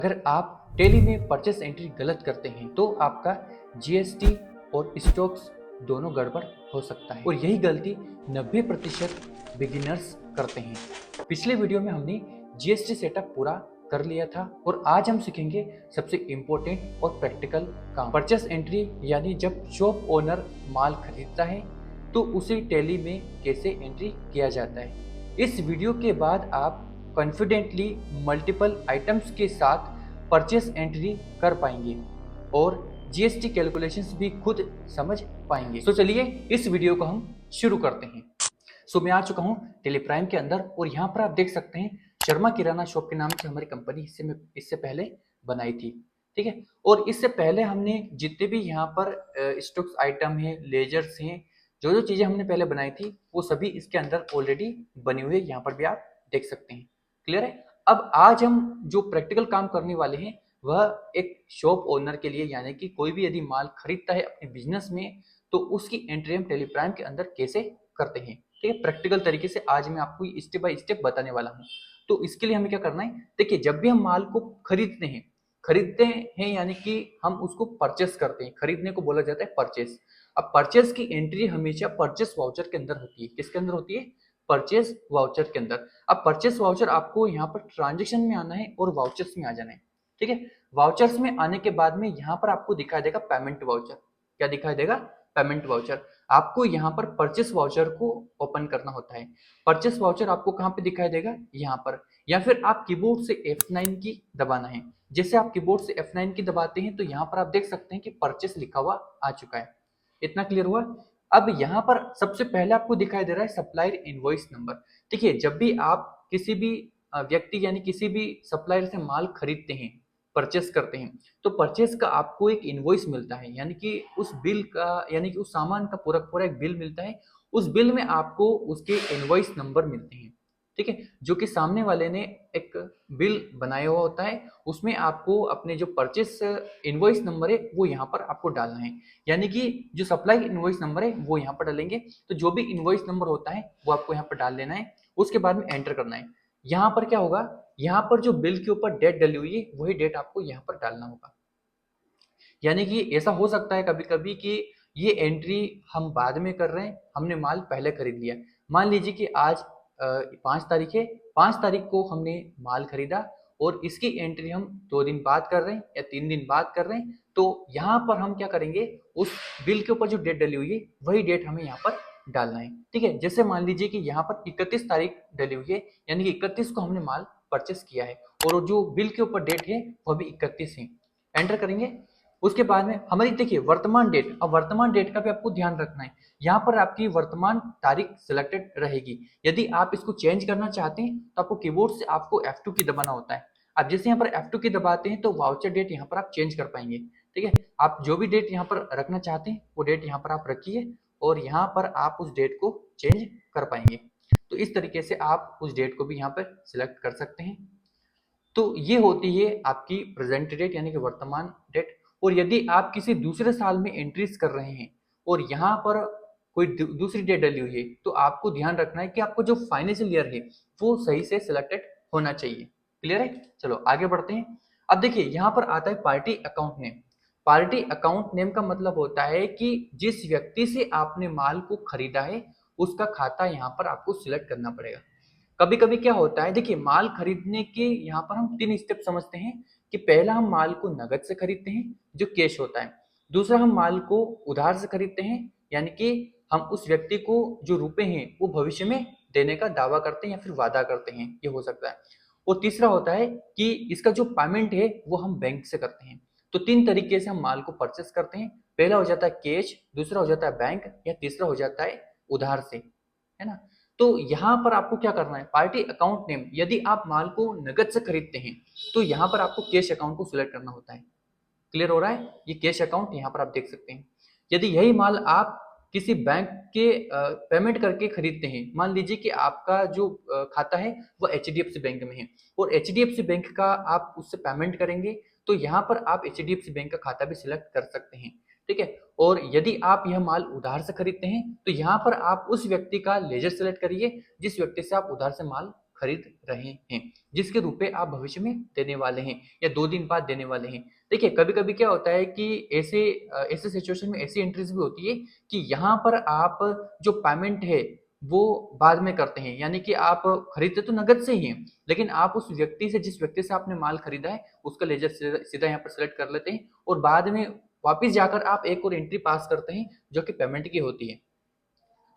अगर आप टेली में परचेस एंट्री गलत करते हैं तो आपका जीएसटी और स्टॉक्स दोनों गड़बड़ हो सकता है और यही गलती 90% बिगिनर्स करते हैं। पिछले वीडियो में हमने जीएसटी सेटअप पूरा कर लिया था और आज हम सीखेंगे सबसे इम्पोर्टेंट और प्रैक्टिकल काम, परचेस एंट्री। यानी जब शॉप ओनर माल खरीदता है तो उसे टेली में कैसे एंट्री किया जाता है। इस वीडियो के बाद आप कॉन्फिडेंटली मल्टीपल आइटम्स के साथ परचेस एंट्री कर पाएंगे और जीएसटी कैलकुलेशंस भी खुद समझ पाएंगे। तो चलिए इस वीडियो को हम शुरू करते हैं। मैं आ चुका हूँ टेलीप्राइम के अंदर और यहाँ पर आप देख सकते हैं शर्मा किराना शॉप के नाम से हमारी कंपनी इससे पहले बनाई थी, ठीक है। और इससे पहले हमने जितने भी यहाँ पर स्टॉक्स आइटम है, लेजर्स हैं, जो जो चीजें हमने पहले बनाई थी वो सभी इसके अंदर ऑलरेडी बनी हुई है, यहाँ पर भी आप देख सकते हैं। क्लियर है। अब आज हम जो प्रैक्टिकल काम करने वाले हैं वह एक शॉप ओनर के लिए, यानी कि कोई भी यदि माल खरीदता है अपने बिजनेस में तो उसकी एंट्री हम टेलीप्राइम के अंदर कैसे करते हैं, ठीक है। प्रैक्टिकल तरीके से आज मैं आपको स्टेप बाय स्टेप बताने वाला हूँ। तो इसके लिए हमें क्या करना है, देखिए जब भी हम माल को खरीदते हैं यानी कि हम उसको परचेस करते हैं, खरीदने को बोला जाता है परचेस। अब परचेस की एंट्री हमेशा परचेस वाउचर के अंदर होती है। किसके अंदर होती है? परचेस वाउचर के अंदर। अब परचेस वाउचर आपको यहाँ पर ट्रांजेक्शन में आना है और वाउचर्स में आ जाना है, ठीक है। वाउचर्स में आने के बाद में यहाँ पर आपको दिखाई देगा पेमेंट वाउचर। क्या दिखाई देगा? Payment voucher. आपको यहाँ पर परचेस वाउचर को ओपन करना होता है। परचेस वाउचर आपको कहाँ पे दिखाई देगा? यहाँ पर। या फिर आप कीबोर्ड से F9 की दबाना है। जैसे आप कीबोर्ड से F9 की दबाते हैं तो यहाँ पर आप देख सकते हैं कि परचेस लिखा हुआ आ चुका है। इतना क्लियर हुआ? अब यहाँ पर सबसे पहले आपको दिखाई दे रहा है सप्लायर इनवॉइस नंबर। देखिए जब भी आप किसी भी व्यक्ति यानी किसी भी सप्लायर से माल खरीदते हैं, परचेस करते हैं, तो परचेस का आपको एक इनवॉइस मिलता है, यानी कि उस बिल का, यानी कि उस सामान का पूरा पूरा एक बिल मिलता है। उस बिल में आपको उसके इनवॉइस नंबर मिलते हैं, ठीक है, जो कि सामने वाले ने एक बिल बनाया हुआ होता है। उसमें आपको अपने जो परचेस इनवॉइस नंबर है वो यहाँ पर आपको डालना है, यानी कि जो सप्लाई इनवॉइस नंबर है वो यहाँ पर डालेंगे। तो जो भी इनवॉइस नंबर होता है वो आपको यहाँ पर डाल देना है, उसके बाद में एंटर करना है। यहाँ पर क्या होगा, यहाँ पर जो बिल के ऊपर डेट डली हुई है वही डेट आपको यहाँ पर डालना होगा। यानी कि ऐसा हो सकता है कभी कभी कि ये एंट्री हम बाद में कर रहे हैं, हमने माल पहले खरीद लिया। मान लीजिए कि आज 5 तारीख है, 5 तारीख को हमने माल खरीदा और इसकी एंट्री हम 2 दिन बाद कर रहे हैं या 3 दिन बाद कर रहे हैं। तो यहाँ पर हम क्या करेंगे, उस बिल के ऊपर जो डेट डली हुई है वही डेट हमें यहाँ पर डालना है, ठीक है। जैसे मान लीजिए कि यहाँ पर 31 तारीख डली हुई है, यानी कि 31 को हमने माल परचेस किया है और जो बिल के ऊपर डेट है वह भी 31 है। एंटर करेंगे। उसके बाद में हमारी देखिए वर्तमान डेट, अब वर्तमान डेट का भी आपको ध्यान रखना है। यहाँ पर आपकी वर्तमान तारीख सिलेक्टेड रहेगी। यदि आप इसको चेंज करना चाहते हैं तो आपको कीबोर्ड से आपको F2 की दबाना होता है। अब जैसे यहाँ पर F2 की दबाते हैं तो वाउचर डेट यहाँ पर आप चेंज कर पाएंगे, ठीक है। आप जो भी डेट यहाँ पर रखना चाहते हैं वो डेट यहाँ पर आप रखिए और यहाँ पर आप उस डेट को चेंज कर पाएंगे। तो इस तरीके से आप उस डेट को भी यहाँ पर सिलेक्ट कर सकते हैं। तो ये होती है आपकी प्रेजेंट डेट यानी कि वर्तमान डेट। और यदि आप किसी दूसरे साल में एंट्रीज कर रहे हैं और यहाँ पर कोई दूसरी डेट डली हुई है तो आपको ध्यान रखना है कि आपको जो फाइनेंशियल ईयर है वो सही से सिलेक्टेड होना चाहिए। क्लियर है? चलो आगे बढ़ते हैं। अब देखिए यहाँ पर आता है party account name. Party account name का मतलब होता है कि जिस व्यक्ति से आपने माल को खरीदा है उसका खाता यहाँ पर आपको सिलेक्ट करना पड़ेगा। कभी कभी क्या होता है, देखिए माल खरीदने के यहाँ पर हम 3 स्टेप समझते हैं कि पहला हम माल को नगद से खरीदते हैं जो कैश होता है। दूसरा हम माल को उधार से खरीदते हैं, यानी कि हम उस व्यक्ति को जो रुपए हैं वो भविष्य में देने का दावा करते हैं या फिर वादा करते हैं, ये हो सकता है। और तीसरा होता है कि इसका जो पेमेंट है वो हम बैंक से करते हैं। तो 3 तरीके से हम माल को परचेस करते हैं। पहला हो जाता है कैश, दूसरा हो जाता है बैंक, या तीसरा हो जाता है उधार से, है ना। तो यहाँ पर आपको क्या करना है, पार्टी अकाउंट नेम, यदि आप माल को नगद से खरीदते हैं तो यहाँ पर आपको कैश अकाउंट को सिलेक्ट करना होता है। क्लियर हो रहा है? ये कैश अकाउंट यहाँ पर आप देख सकते हैं। यदि यही माल आप किसी बैंक के पेमेंट करके खरीदते हैं, मान लीजिए कि आपका जो खाता है वो HDFC बैंक में है और HDFC बैंक का आप उससे पेमेंट करेंगे तो यहाँ पर आप HDFC बैंक का खाता भी सिलेक्ट कर सकते हैं, ठीक है। और यदि आप यह माल उधार से खरीदते हैं तो यहाँ पर आप उस व्यक्ति का लेजर सेलेक्ट करिए जिस व्यक्ति से आप उधार से माल खरीद रहे हैं, जिसके रुपए आप भविष्य में देने वाले हैं या 2 दिन बाद देने वाले हैं। देखिए कभी-कभी क्या होता है कि ऐसे सिचुएशन में ऐसी एंट्रीज भी होती है कि यहाँ पर आप जो पेमेंट है वो बाद में करते हैं, यानी कि आप खरीदते तो नगद से ही हैं, लेकिन आप उस व्यक्ति से, जिस व्यक्ति से आपने माल खरीदा है, उसका लेजर सीधा यहाँ पर सिलेक्ट कर लेते हैं और बाद में वापिस जाकर आप एक और एंट्री पास करते हैं जो कि पेमेंट की होती है।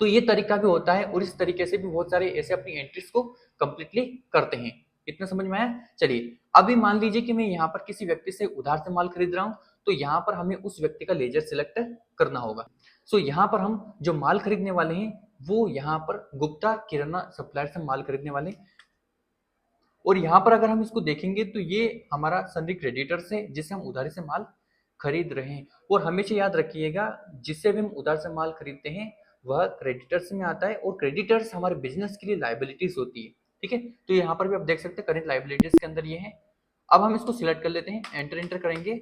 तो ये तरीका भी होता है और इस तरीके से भी बहुत सारे ऐसे अपनी एंट्रीज को कंप्लीटली करते हैं। इतना समझ में आया? चलिए अभी मान लीजिए कि मैं यहाँ पर किसी व्यक्ति से उधार से माल खरीद रहा हूँ, तो यहाँ पर हमें उस व्यक्ति का लेजर सिलेक्ट करना होगा। सो यहाँ पर हम जो माल खरीदने वाले हैं वो यहाँ पर गुप्ता किराना सप्लायर से माल खरीदने वाले हैं। और यहाँ पर अगर हम इसको देखेंगे तो ये हमारा सन्ड्री क्रेडिटर्स है जिससे हम उधारी से माल खरीद रहे हैं। और हमेशा याद रखिएगा जिससे भी हम उधार से माल खरीदते हैं वह क्रेडिटर्स में आता है और क्रेडिटर्स हमारे बिजनेस के लिए लाइबिलिटीज होती है। ठीक है, तो यहाँ पर भी आप देख सकते हैं करेंट लाइबिलिटीज के अंदर ये है। अब हम इसको सिलेक्ट कर लेते हैं, एंटर करेंगे।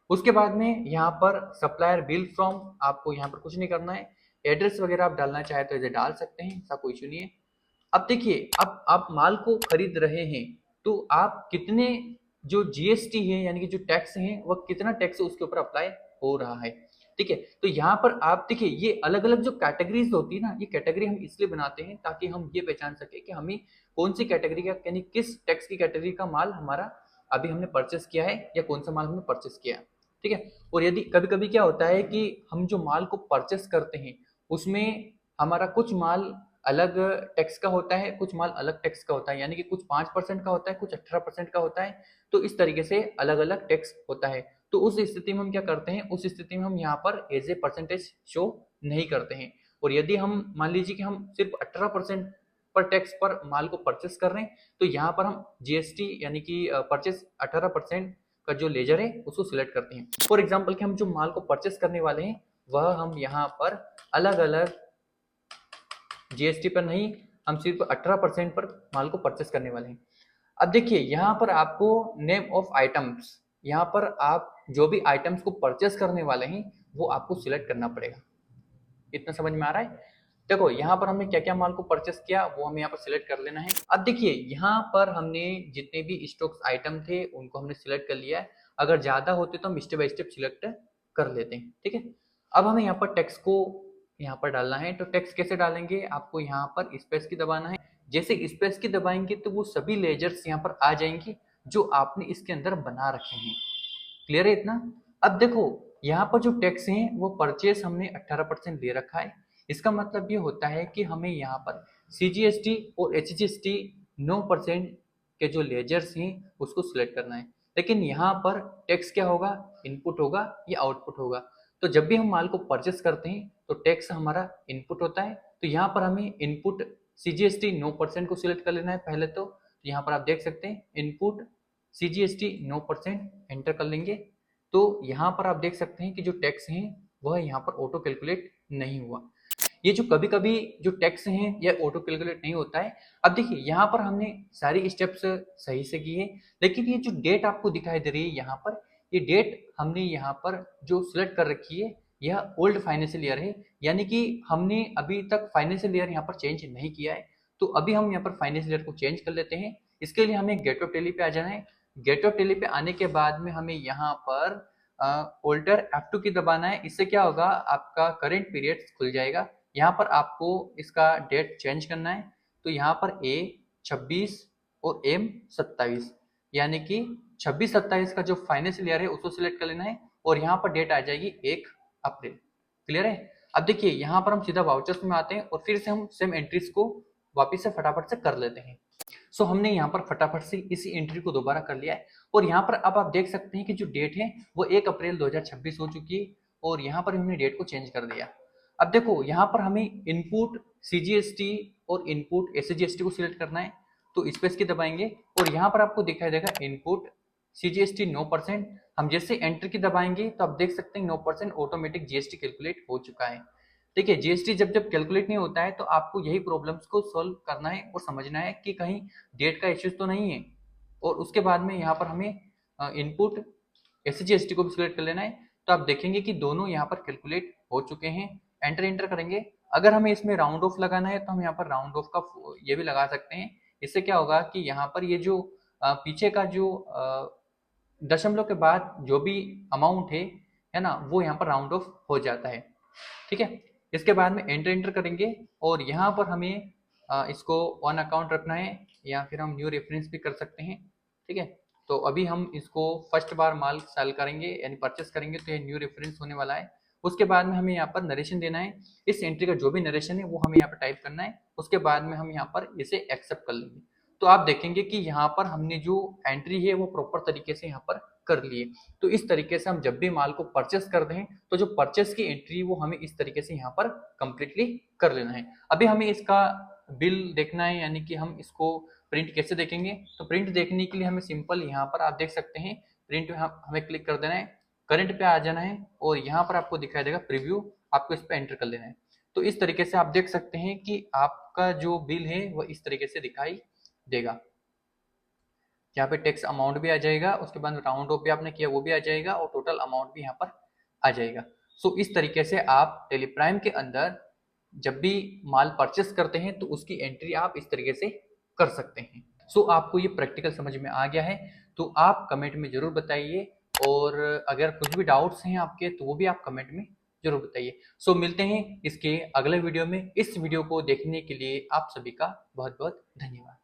उसके बाद में यहाँ पर सप्लायर बिल फ्रॉम, आपको यहाँ पर कुछ नहीं करना है। एड्रेस वगैरह आप डालना चाहे तो इसे डाल सकते हैं, ऐसा कोई इशू नहीं है। अब देखिए, अब आप माल को खरीद रहे हैं तो आप कितने जो जीएसटी है यानी कि जो टैक्स है वह कितना टैक्स उसके ऊपर अप्लाई हो रहा है। ठीक है, तो यहाँ पर आप देखिए ये अलग अलग जो कैटेगरीज होती है ना, ये कैटेगरी हम इसलिए बनाते हैं ताकि हम ये पहचान सके कि हमें कौन सी कैटेगरी का यानी किस टैक्स की कैटेगरी का माल हमारा अभी हमने परचेस किया है या कौन सा माल हमने परचेस किया है। ठीक है, और यदि कभी कभी क्या होता है कि हम जो माल को परचेस करते हैं उसमें हमारा कुछ माल अलग टैक्स का होता है, कुछ माल अलग टैक्स का होता है, यानी कि कुछ 5% का होता है, कुछ 18% का होता है। तो इस तरीके से अलग अलग टैक्स होता है। तो उस स्थिति में हम क्या करते हैं, उस स्थिति में हम यहाँ पर एज ए परसेंटेज शो नहीं करते हैं। और यदि हम मान लीजिए कि हम सिर्फ 18% पर टैक्स पर माल को परचेस कर रहे हैं तो यहाँ पर हम जीएसटी यानी कि परचेस 18% का जो लेजर है उसको सिलेक्ट करते हैं। फॉर एग्जाम्पल कि हम जो माल को परचेस करने वाले हैं वह हम यहाँ पर अलग अलग जीएसटी पर नहीं, हम सिर्फ 18% पर माल को परचेस करने वाले हैं। अब देखिए यहाँ पर आपको नेम ऑफ आइटम्स, यहाँ पर आप जो भी आइटम्स को परचेस करने वाले हैं वो आपको सिलेक्ट करना पड़ेगा। इतना समझ में आ रहा है? देखो यहाँ पर हमने क्या क्या माल को परचेस किया वो हमें यहाँ पर सिलेक्ट कर लेना है। अब देखिए यहाँ पर हमने जितने भी स्टॉक्स आइटम थे उनको हमने सिलेक्ट कर लिया है। अगर ज्यादा होते तो हम स्टेप बाय स्टेप सिलेक्ट कर लेते हैं। ठीक है, अब हमें यहाँ पर टैक्स को यहाँ पर डालना है। तो टैक्स कैसे डालेंगे, आपको यहाँ पर स्पेस की दबाना है। जैसे स्पेस की दबाएंगे तो वो सभी लेजर्स यहाँ पर आ जाएंगे जो आपने इसके अंदर बना रखे हैं। क्लियर है इतना? अब देखो यहाँ पर जो टैक्स है वो परचेस हमने 18% दे रखा है। इसका मतलब ये होता है कि हमें यहाँ पर सीजीएसटी और एचजीएसटी 9% के जो लेजर्स हैं उसको सिलेक्ट करना है। लेकिन यहाँ पर टैक्स क्या होगा, इनपुट होगा या आउटपुट होगा। तो जब भी हम माल को परचेस करते हैं तो टैक्स हमारा इनपुट होता है। तो यहाँ पर हमें इनपुट सीजीएसटी 9% को सिलेक्ट कर लेना है पहले। तो यहाँ पर आप देख सकते हैं इनपुट सीजीएसटी 9% एंटर कर लेंगे। तो यहाँ पर आप देख सकते हैं कि जो टैक्स हैं वह यहाँ पर ऑटो कैलकुलेट नहीं हुआ। ये जो कभी कभी जो टैक्स हैं यह ऑटो कैलकुलेट नहीं होता है। अब देखिए यहाँ पर हमने सारी स्टेप्स सही से की है, लेकिन ये जो डेट आपको दिखाई दे रही है यहाँ पर, ये डेट हमने यहाँ पर जो सिलेक्ट कर रखी है यह ओल्ड फाइनेंशियल ईयर है, यानी कि हमने अभी तक फाइनेंशियल ईयर यहाँ पर चेंज नहीं किया है। तो अभी हम यहाँ पर फाइनेंशियल ईयर को चेंज कर लेते हैं। इसके लिए हमें गेट ऑफ टैली पे आ जाना है। गेट ऑफ टैली पे आने के बाद में हमें यहाँ पर ऑल्टर F2 की दबाना है। इससे क्या होगा, आपका करंट पीरियड खुल जाएगा। यहाँ पर आपको इसका डेट चेंज करना है। तो यहाँ पर A 26 और M 27, यानी कि 26-27 का जो फाइनेंशियल ईयर है उसको सिलेक्ट कर लेना है और यहाँ पर डेट आ जाएगी 1 अप्रैल। क्लियर है? अब देखिए यहाँ पर हम सीधा वाउचर्स में आते हैं और फिर से हम सेम एंट्रीज को वापिस से फटाफट से कर लेते हैं। सो हमने यहाँ पर फटाफट से इसी एंट्री को दोबारा कर लिया है और यहाँ पर अब आप देख सकते हैं कि जो डेट है वो 1 अप्रैल 2026 हो चुकी है और यहाँ पर हमने डेट को चेंज कर दिया। अब देखो यहाँ पर हमें इनपुट सीजीएसटी और इनपुट एसजीएसटी को सिलेक्ट करना है। तो स्पेस की दबाएंगे और यहाँ पर आपको दिखाई देगा इनपुट सीजीएसटी 9%। हम जैसे एंटर की दबाएंगे तो आप देख सकते हैं 9% ऑटोमेटिक जीएसटी कैलकुलेट हो चुका है। देखिए जीएसटी जब जब कैलकुलेट नहीं होता है तो आपको यही प्रॉब्लम्स को सॉल्व करना है और समझना है कि कहीं डेट का इश्यूज तो नहीं है। और उसके बाद में यहाँ पर हमें इनपुट एसजीएसटी को भी सिलेक्ट कर लेना है। तो आप देखेंगे कि दोनों यहाँ पर कैलकुलेट हो चुके हैं। एंटर करेंगे अगर हमें इसमें राउंड ऑफ लगाना है तो हम यहाँ पर राउंड ऑफ का ये भी लगा सकते हैं। इससे क्या होगा कि यहाँ पर ये जो पीछे का जो दशमलव के बाद जो भी अमाउंट है ना, वो यहाँ पर राउंड ऑफ हो जाता है। ठीक है, इसके बाद में एंटर करेंगे और यहाँ पर हमें इसको ऑन अकाउंट रखना है या फिर हम न्यू रेफरेंस भी कर सकते हैं। ठीक है, तो अभी हम इसको फर्स्ट बार माल सेल करेंगे यानी परचेस करेंगे तो ये न्यू रेफरेंस होने वाला है। उसके बाद में हमें यहाँ पर नरेशन देना है। इस एंट्री का जो भी नरेशन है वो हमें यहाँ पर टाइप करना है। उसके बाद में हम यहाँ पर इसे एक्सेप्ट कर लेंगे। तो आप देखेंगे कि यहाँ पर हमने जो एंट्री है वो प्रॉपर तरीके से यहाँ पर कर लिए। तो इस तरीके से हम जब भी माल को परचेस करते हैं तो जो परचेस की एंट्री वो हमें इस तरीके से यहाँ पर कंप्लीटली कर लेना है। अभी हमें इसका बिल देखना है, यानी कि हम इसको प्रिंट कैसे देखेंगे। तो प्रिंट देखने के लिए हमें सिंपल यहाँ पर आप देख सकते हैं प्रिंट हमें क्लिक कर देना है, करंट पे आ जाना है और यहाँ पर आपको दिखाई देगा प्रीव्यू, आपको इस पर एंटर कर लेना है। तो इस तरीके से आप देख सकते हैं कि आपका जो बिल है वो इस तरीके से दिखाई देगा। यहाँ पे टैक्स अमाउंट भी आ जाएगा, उसके बाद राउंड ऑफ भी आपने किया वो भी आ जाएगा और टोटल अमाउंट भी यहाँ पर आ जाएगा। सो इस तरीके से आप टेलीप्राइम के अंदर जब भी माल परचेस करते हैं तो उसकी एंट्री आप इस तरीके से कर सकते हैं। सो आपको ये प्रैक्टिकल समझ में आ गया है तो आप कमेंट में जरूर बताइए, और अगर कुछ भी डाउट्स हैं आपके तो वो भी आप कमेंट में जरूर बताइए। सो मिलते हैं इसके अगले वीडियो में। इस वीडियो को देखने के लिए आप सभी का बहुत बहुत धन्यवाद।